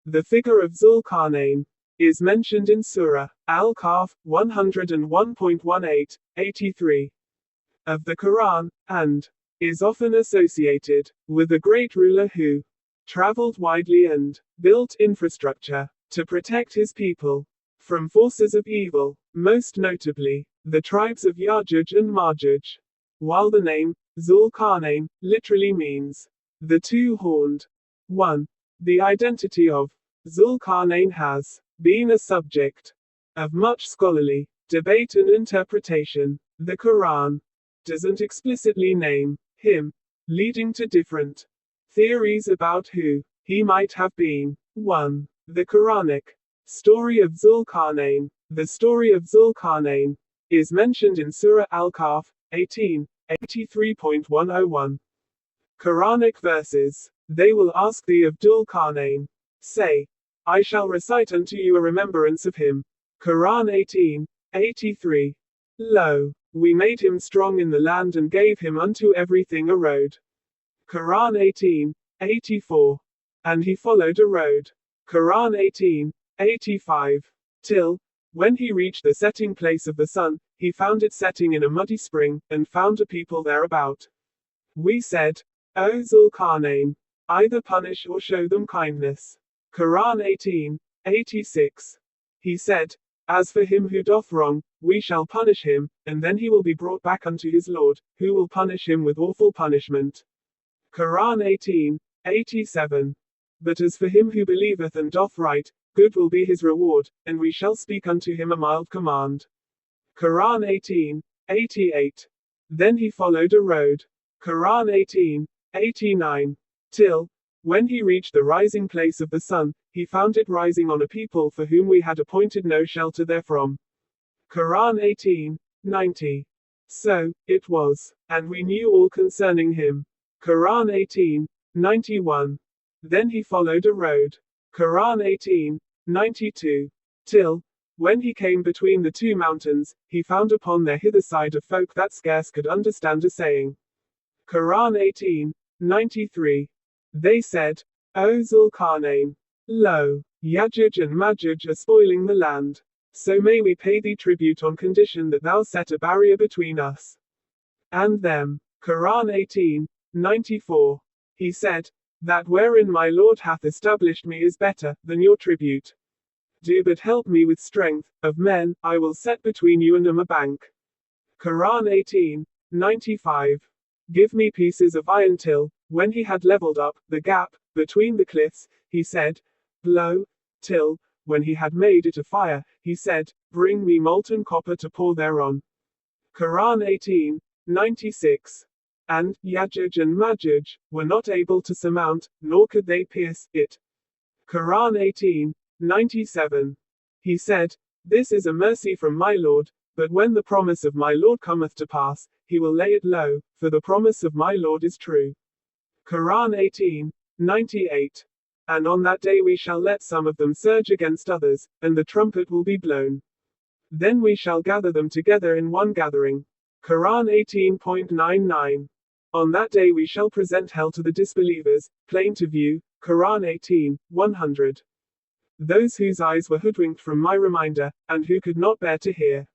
The figure of Zul-Qarnain is mentioned in Surah Al-Kahf 101.18, 83 of the Quran, and is often associated with a great ruler who traveled widely and built infrastructure to protect his people from forces of evil, most notably the tribes of Yajuj and Majuj. While the name Zul-Qarnain literally means the two-horned one, the identity of Zul-Qarnain has been a subject of much scholarly debate and interpretation. The Quran doesn't explicitly name him, leading to different theories about who he might have been. 1. The Quranic story of Zul-Qarnain. The story of Zul-Qarnain is mentioned in Surah Al-Kahf 18:83.101. Quranic verses. They will ask thee of Zul-Qarnain. Say, I shall recite unto you a remembrance of him. Quran 18:83. Lo, we made him strong in the land and gave him unto everything a road. Quran 18:84. And he followed a road. Quran 18:85. Till, when he reached the setting place of the sun, he found it setting in a muddy spring, and found a people thereabout. We said, O Zul-Qarnain, either punish or show them kindness. Quran 18:86. He said, As for him who doth wrong, we shall punish him, and then he will be brought back unto his Lord, who will punish him with awful punishment. Quran 18:87. But as for him who believeth and doth right, good will be his reward, and we shall speak unto him a mild command. Quran 18:88. Then he followed a road. Quran 18:89. Till, when he reached the rising place of the sun, he found it rising on a people for whom we had appointed no shelter therefrom. Quran 18:90. So, it was, and we knew all concerning him. Quran 18:91. Then he followed a road. Quran 18:92. Till, when he came between the two mountains, he found upon their hither side a folk that scarce could understand a saying. Quran 18:93. They said, O Zul-Qarnain, lo, Yajuj and Majuj are spoiling the land. So may we pay thee tribute on condition that thou set a barrier between us and them. Quran 18:94. He said, That wherein my Lord hath established me is better than your tribute. Do but help me with strength of men, I will set between you and them a bank. Quran 18:95. Give me pieces of iron till, when he had leveled up the gap between the cliffs, he said, Blow, till, when he had made it a fire, he said, Bring me molten copper to pour thereon. Quran 18:96. And Yajuj and Majuj were not able to surmount, nor could they pierce it. Quran 18:97. He said, This is a mercy from my Lord, but when the promise of my Lord cometh to pass, he will lay it low, for the promise of my Lord is true. Quran 18:98. And on that day we shall let some of them surge against others, and the trumpet will be blown. Then we shall gather them together in one gathering. Quran 18:99. On that day we shall present hell to the disbelievers, plain to view. Quran 18:100. Those whose eyes were hoodwinked from my reminder, and who could not bear to hear.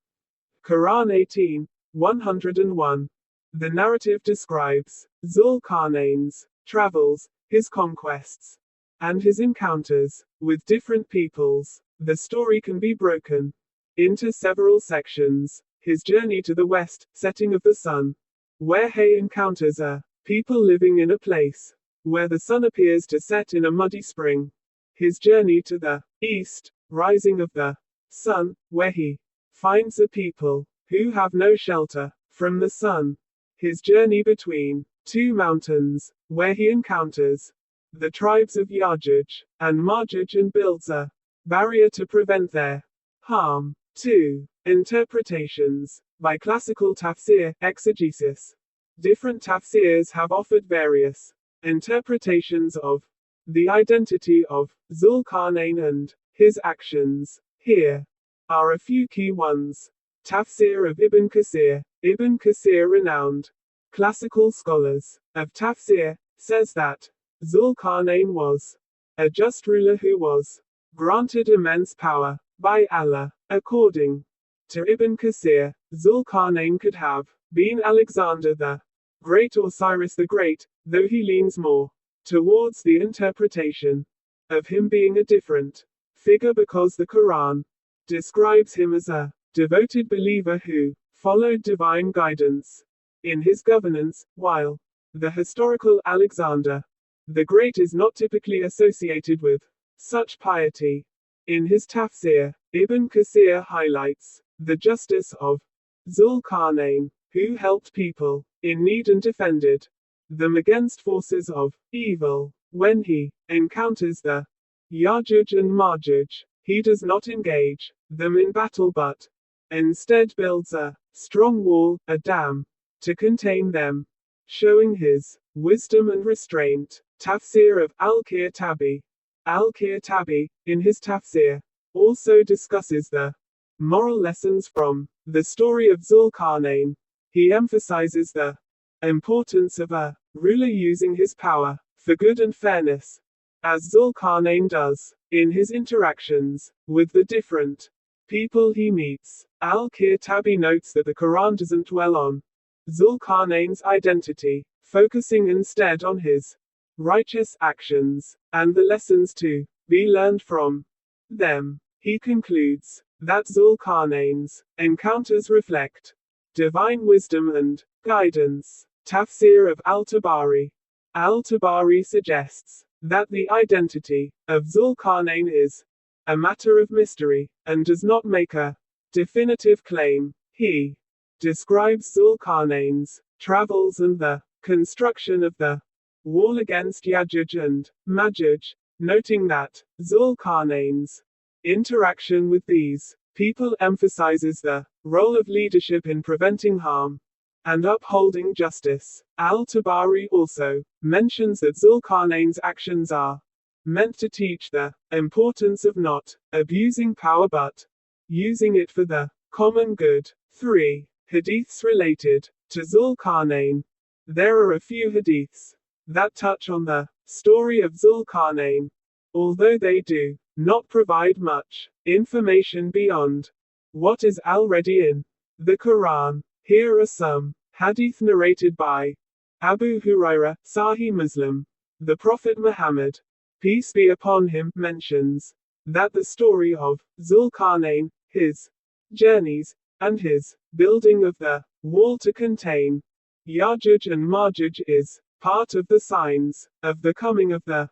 Quran 18:101. The narrative describes Zul-Qarnain's travels, his conquests, and his encounters with different peoples. The story can be broken into several sections. His journey to the west, setting of the sun, where he encounters a people living in a place where the sun appears to set in a muddy spring. His journey to the east, rising of the sun, where he finds a people who have no shelter from the sun. His journey between two mountains, where he encounters the tribes of Yajuj and Majuj and builds a barrier to prevent their harm. 2. Interpretations by classical tafsir exegesis. Different tafsirs have offered various interpretations of the identity of Zul-Qarnain and his actions. Here are a few key ones. Tafsir of Ibn Kathir. Ibn Kathir, renowned classical scholars of tafsir, says that Zul-Qarnain was a just ruler who was granted immense power by Allah. According to Ibn Kathir, Zul-Qarnain could have been Alexander the Great or Cyrus the Great, though he leans more towards the interpretation of him being a different figure because the Quran describes him as a devoted believer who followed divine guidance in his governance, while the historical Alexander the Great is not typically associated with such piety. In his tafsir, Ibn Kathir highlights the justice of Zul-Qarnain, who helped people in need and defended them against forces of evil. When he encounters the Yajuj and Majuj, he does not engage them in battle but instead builds a strong wall, a dam, to contain them, showing his wisdom and restraint. Tafsir of Al-Qurtubi. Al-Qurtubi, in his tafsir, also discusses the moral lessons from the story of Zul-Qarnain. He emphasizes the importance of a ruler using his power for good and fairness, as Zul-Qarnain does in his interactions with the different people he meets. Al-Qurtubi notes that the Quran doesn't dwell on Zul-Qarnain's identity, focusing instead on his righteous actions and the lessons to be learned from them. He concludes that Zul-Qarnain's encounters reflect divine wisdom and guidance. Tafsir of Al-Tabari. Al-Tabari suggests that the identity of Zul-Qarnain is a matter of mystery, and does not make a definitive claim. He describes Zul-Qarnain's travels and the construction of the wall against Yajuj and Majuj, noting that Zul-Qarnain's interaction with these people emphasizes the role of leadership in preventing harm and upholding justice. Al-Tabari also mentions that Zul-Qarnain's actions are meant to teach the importance of not abusing power but using it for the common good. 3. Hadiths related to Zul-Qarnain. There are a few hadiths that touch on the story of Zul-Qarnain, although they do not provide much information beyond what is already in the Quran. Here are some hadith narrated by Abu Hurairah, Sahih Muslim. The Prophet Muhammad, peace be upon him, mentions that the story of Zul-Qarnain, his journeys, and his building of the wall to contain Yajuj and Majuj is part of the signs of the coming of the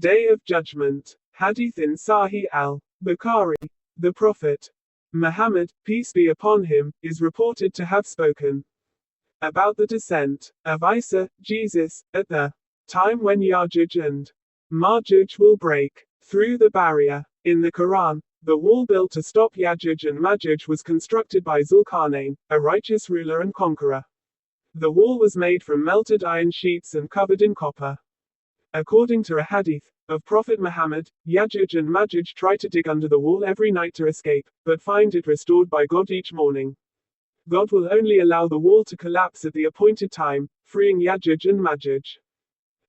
Day of Judgment. Hadith in Sahih al-Bukhari. The Prophet Muhammad, peace be upon him, is reported to have spoken about the descent of Isa, Jesus, at the time when Yajuj and Majuj will break through the barrier. In the Quran, the wall built to stop Yajuj and Majuj was constructed by Zul-Qarnain, a righteous ruler and conqueror. The wall was made from melted iron sheets and covered in copper. According to a hadith of Prophet Muhammad, Yajuj and Majuj try to dig under the wall every night to escape, but find it restored by God each morning. God will only allow the wall to collapse at the appointed time, freeing Yajuj and Majuj.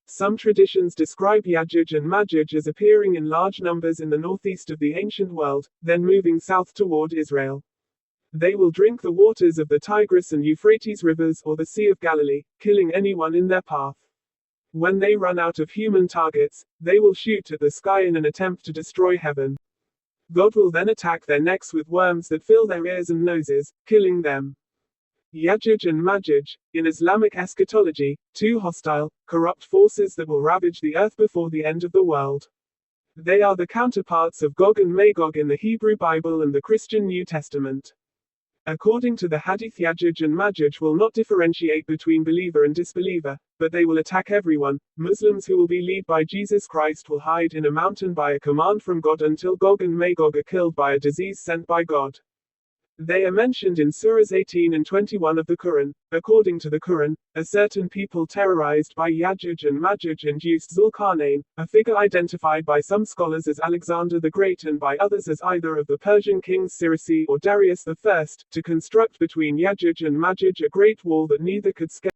Some traditions describe Yajuj and Majuj as appearing in large numbers in the northeast of the ancient world, then moving south toward Israel. They will drink the waters of the Tigris and Euphrates rivers or the Sea of Galilee, killing anyone in their path. When they run out of human targets, they will shoot at the sky in an attempt to destroy heaven. God will then attack their necks with worms that fill their ears and noses, killing them. Yajuj and Majuj, in Islamic eschatology, two hostile, corrupt forces that will ravage the earth before the end of the world. They are the counterparts of Gog and Magog in the Hebrew Bible and the Christian New Testament. According to the Hadith, Yajuj and Majuj will not differentiate between believer and disbeliever, but they will attack everyone. Muslims who will be led by Jesus Christ will hide in a mountain by a command from God until Gog and Magog are killed by a disease sent by God. They are mentioned in Surahs 18 and 21 of the Quran. According to the Quran, a certain people terrorized by Yajuj and Majuj induced Zul-Qarnain, a figure identified by some scholars as Alexander the Great and by others as either of the Persian kings Cyrus or Darius I, to construct between Yajuj and Majuj a great wall that neither could scale